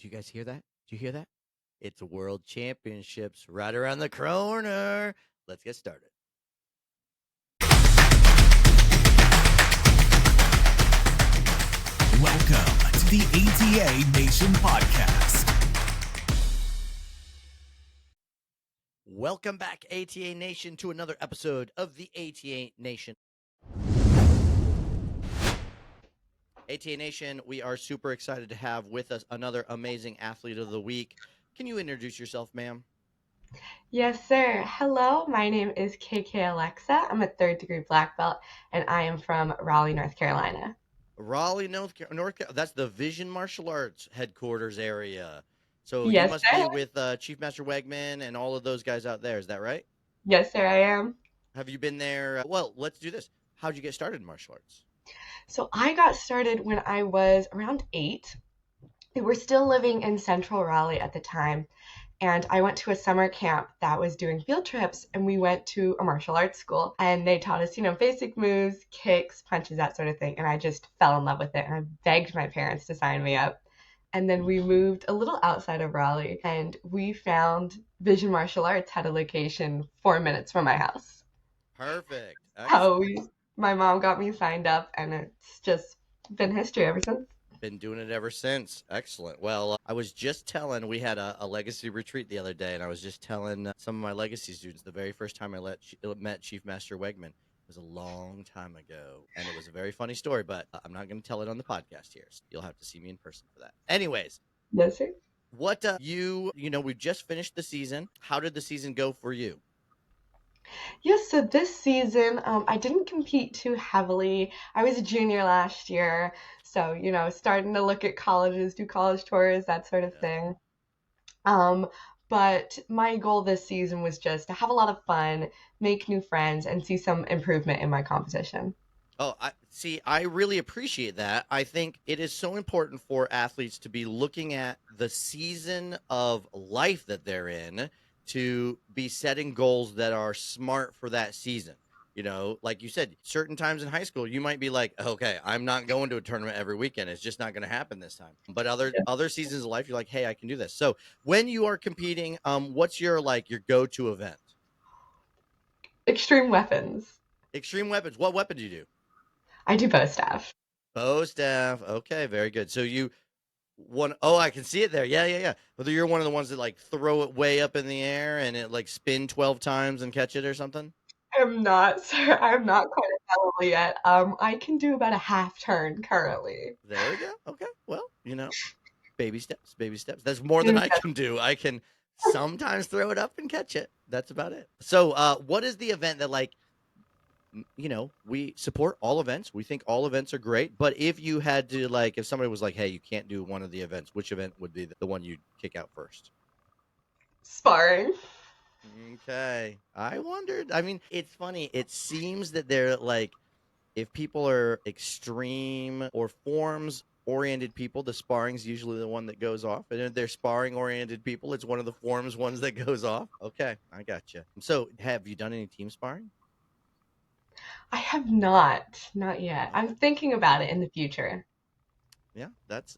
Do you guys hear that? Do you hear that? It's World Championships right around the corner. Let's get started. Welcome to the ATA Nation podcast. Welcome back, ATA Nation, to another episode of the ATA Nation. ATA Nation, we are super excited to have with us another amazing athlete of the week. Can you introduce yourself, ma'am? Yes, sir. Hello, my name is Aleksza. I'm a third-degree black belt, and I am from Raleigh, North Carolina. Raleigh, North Carolina. That's the Vision Martial Arts headquarters area. So you Yes, must sir. be with Chief Master Wegman and all of those guys out there. Is that right? Yes, sir, I am. Have you been there? Well, let's do this. How'd you get started in martial arts? So I got started when I was around 8. We were still living in central Raleigh at the time, and I went to a summer camp that was doing field trips, and we went to a martial arts school, and they taught us, basic moves, kicks, punches, that sort of thing, and I just fell in love with it, and I begged my parents to sign me up. And then we moved a little outside of Raleigh, and we found Vision Martial Arts had a location 4 minutes from my house. Perfect. My mom got me signed up, and it's just been history ever since. Been doing it ever since. Excellent. Well, I was just telling, we had a legacy retreat the other day, and I was just telling some of my legacy students the very first time I met Chief Master Wegman was a long time ago, and it was a very funny story, but I'm not going to tell it on the podcast here. So you'll have to see me in person for that. Anyways. Yes, sir. What we just finished the season. How did the season go for you? Yes, so this season, I didn't compete too heavily. I was a junior last year, so, starting to look at colleges, do college tours, that sort of thing. But my goal this season was just to have a lot of fun, make new friends, and see some improvement in my competition. Oh, I really appreciate that. I think it is so important for athletes to be looking at the season of life that they're in to be setting goals that are smart for that season. Like you said, certain times in high school, you might be like, okay, I'm not going to a tournament every weekend. It's just not going to happen this time. But other seasons of life, you're like, hey, I can do this. So when you are competing, what's your go-to event? Extreme weapons. Extreme weapons. What weapon do you do? I do bow staff. Bow staff. Okay, very good. So I can see it there. Yeah. Whether you're one of the ones that throw it way up in the air and it spin 12 times and catch it or something? I'm not, sir. I'm not quite at that level yet. I can do about a half turn currently. There we go. Okay. Well, baby steps. That's more than I can do. I can sometimes throw it up and catch it. That's about it. So, what is the event that we support all events. We think all events are great. But if you had to if somebody was like, hey, you can't do one of the events, which event would be the one you'd kick out first? Sparring. Okay. I wondered. I mean, it's funny. It seems that they're if people are extreme or forms oriented people, the sparring's usually the one that goes off. And if they're sparring oriented people, it's one of the forms ones that goes off. Okay. I got you. So have you done any team sparring? I have not yet. I'm thinking about it in the future. Yeah, that's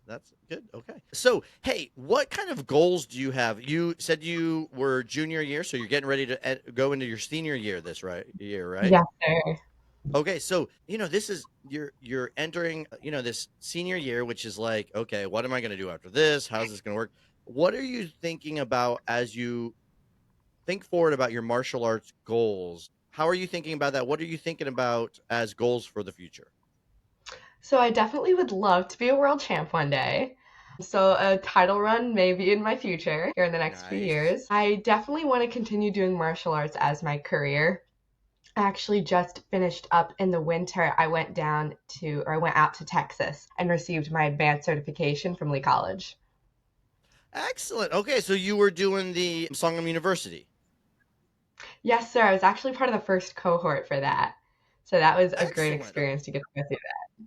good. Okay. So, hey, what kind of goals do you have? You said you were junior year, so you're getting ready to go into your senior year right? Yes, sir. Okay, so, this is you're entering, this senior year, which is okay, what am I going to do after this? How's this going to work? What are you thinking about as you think forward about your martial arts goals? How are you thinking about that? What are you thinking about as goals for the future? So I definitely would love to be a world champ one day. So a title run may be in my future here in the next few years. I definitely want to continue doing martial arts as my career. I actually just finished up in the winter. I went out to Texas and received my advanced certification from Lee College. Excellent. Okay, so you were doing the Sangam University. Yes, sir. I was actually part of the first cohort for that. So that was a great experience to get to go through that.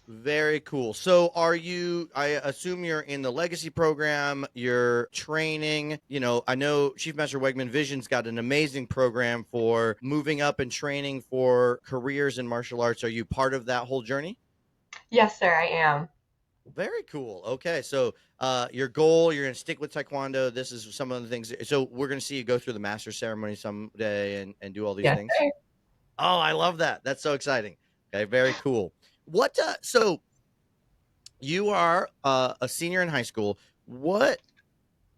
Very cool. So I assume you're in the legacy program, you're training, I know Chief Master Wegman Vision's got an amazing program for moving up and training for careers in martial arts. Are you part of that whole journey? Yes, sir, I am. Very cool. Okay, so your goal, you're going to stick with taekwondo. This is some of the things. So we're going to see you go through the master ceremony someday and do all these Yes, things. sir. Oh, I love that. That's so exciting. Okay, very cool. What? So you are a senior in high school. What?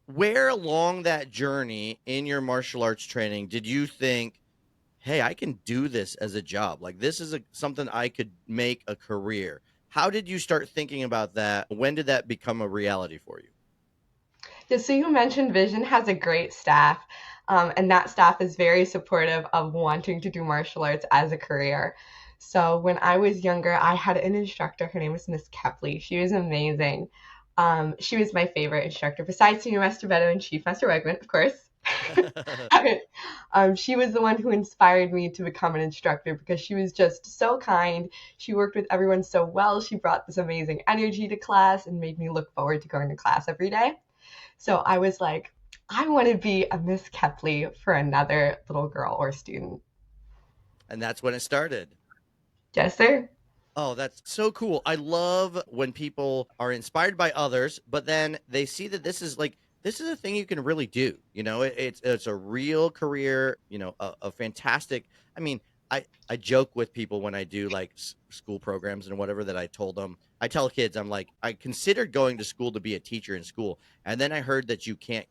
Where along that journey in your martial arts training did you think, hey, I can do this as a job? Like this is something I could make a career. How did you start thinking about that? When did that become a reality for you? Yeah, so you mentioned Vision has a great staff, and that staff is very supportive of wanting to do martial arts as a career. So when I was younger, I had an instructor. Her name was Miss Kepley. She was amazing. She was my favorite instructor, besides Senior Master Beto and Chief Master Wegman, of course. She was the one who inspired me to become an instructor because she was just so kind. She worked with everyone so well. She brought this amazing energy to class and made me look forward to going to class every day. So I was like, I want to be a Miss Kepley for another little girl or student. And that's when it started. Yes, sir. Oh, that's so cool. I love when people are inspired by others, but then they see that this is a thing you can really do. You know, it's a real career, you know, a fantastic. I mean, I joke with people when I do like school programs and whatever that I tell kids I'm like I considered going to school to be a teacher in school, and then I heard that you can't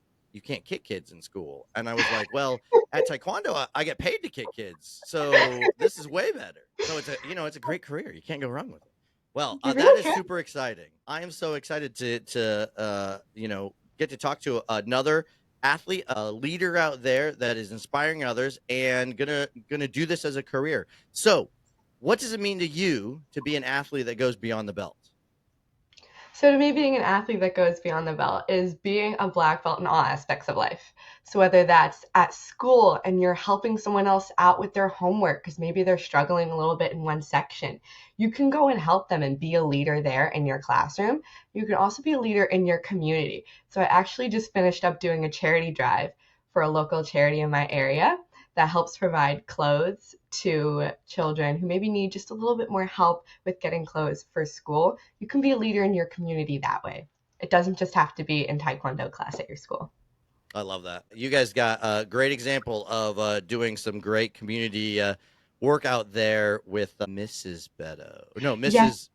kick kids in school, and I was like, well, at taekwondo I get paid to kick kids, so this is way better. So it's a it's a great career. You can't go wrong with it. Well, You that really is can. super exciting. I am so excited to get to talk to another athlete, a leader out there that is inspiring others and gonna do this as a career. So, what does it mean to you to be an athlete that goes beyond the belt? So to me, being an athlete that goes beyond the belt is being a black belt in all aspects of life. So whether that's at school and you're helping someone else out with their homework because maybe they're struggling a little bit in one section, you can go and help them and be a leader there in your classroom. You can also be a leader in your community. So I actually just finished up doing a charity drive for a local charity in my area that helps provide clothes to children who maybe need just a little bit more help with getting clothes for school. You can be a leader in your community that way. It doesn't just have to be in Taekwondo class at your school. I love that. You guys got a great example of doing some great community work out there with Mrs. Beto. No, Yes, Mrs.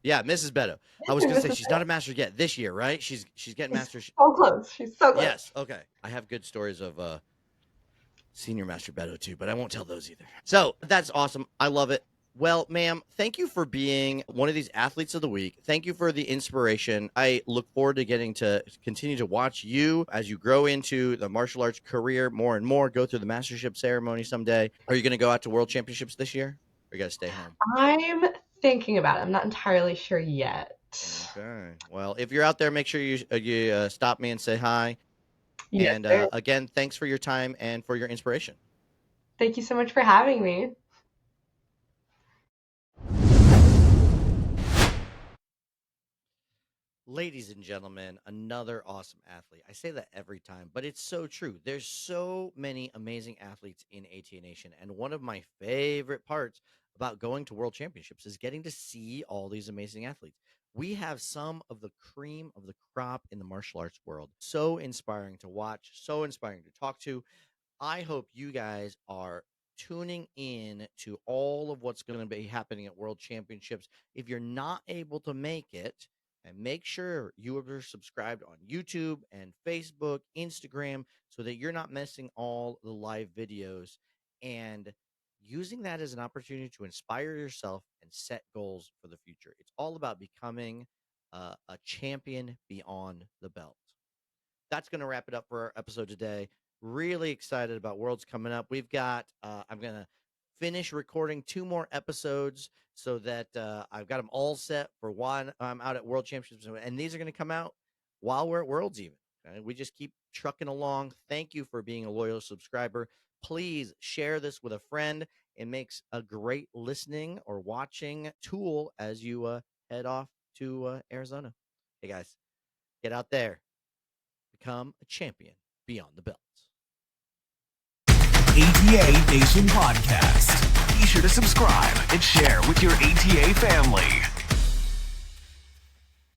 Yeah, Mrs. Beto. I was gonna say Mrs. she's not a master yet this year, right? She's getting She's master. so close. She's so close. Yes. Okay. I have good stories of Senior Master Beto too, but I won't tell those either. So that's awesome. I love it. Well, ma'am, thank you for being one of these athletes of the week. Thank you for the inspiration. I look forward to getting to continue to watch you as you grow into the martial arts career more and more, go through the mastership ceremony someday. Are you going to go out to world championships this year? Or you got to stay home? I'm thinking about it. I'm not entirely sure yet. Okay. Well, if you're out there, make sure you stop me and say hi. Yes, And sir. again, thanks for your time and for your inspiration. Thank you so much for having me. Ladies and gentlemen, another awesome athlete. I say that every time, but it's so true. There's so many amazing athletes in ATA Nation. And one of my favorite parts about going to world championships is getting to see all these amazing athletes. We have some of the cream of the crop in the martial arts world. So inspiring to watch, so inspiring to talk to. I hope you guys are tuning in to all of what's going to be happening at World Championships. If you're not able to make it, and make sure you are subscribed on YouTube and Facebook, Instagram, so that you're not missing all the live videos and using that as an opportunity to inspire yourself and set goals for the future. It's all about becoming a champion beyond the belt. That's going to wrap it up for our episode today. Really excited about Worlds coming up. We've got, I'm going to finish recording 2 more episodes so that I've got them all set for one. I'm out at World Championships, and these are going to come out while we're at Worlds even. Okay? We just keep trucking along. Thank you for being a loyal subscriber. Please share this with a friend. It makes a great listening or watching tool as you head off to Arizona. Hey, guys, get out there. Become a champion beyond the belt. ATA Nation Podcast. Be sure to subscribe and share with your ATA family.